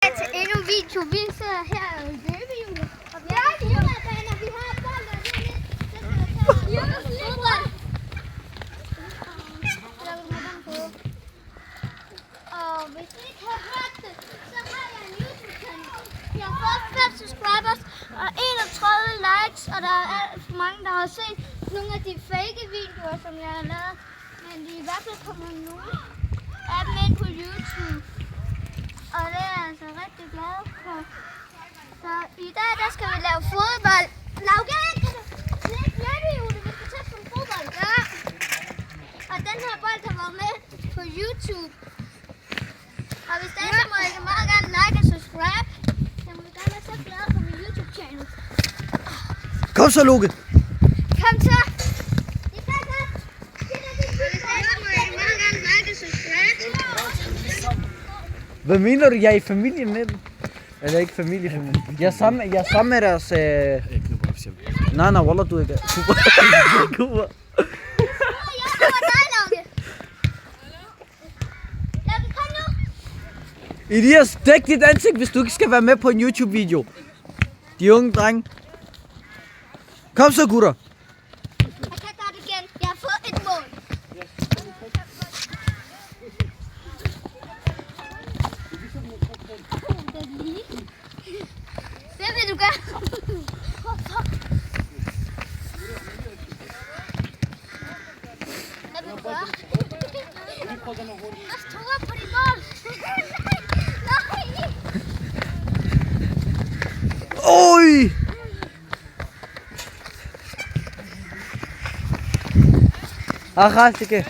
Til endnu en video, vi sidder her i løbehjulet. Og vi har fodboldbaner, vi har bold, og det er lidt fodbold. Og hvis I ikke har hørt det, så har jeg en YouTube-kanal. Jeg har fået 5 subscribers og 31 likes, og der er alt for mange, der har set nogle af de fake videoer, som jeg har lavet. Men de er i hvert fald kommet nogle af dem ind på YouTube. Og det er jeg altså rigtig glad for. Så i dag, der skal vi lave fodbold. Laugen, kan du lægge løbehjulet, hvis du tager som fodbold? Ja. Og den her bold har været med på YouTube. Og hvis det er, så må I meget gerne like og subscribe. Jeg må gerne være så glad for min YouTube-channel. Kom så, Luke. Kom så. Det er godt. Hvis det er, så må I meget gerne like og subscribe. Hvad mener du? Jeg er i familie med dem. Eller ikke familie. Jeg er sammen med deres... Nej, wallah, du er ikke. Kuba. Elias, dæk dit ansigt, hvis du ikke skal være med på en YouTube-video. De unge drenge. Kom så, gutter. Jeg kan gøre det igen. Jeg har fået et mål. Hvad vil du gøre? Hvad vil du gøre? Jeg står på dit mål. Nej! Oj! Aha, sige.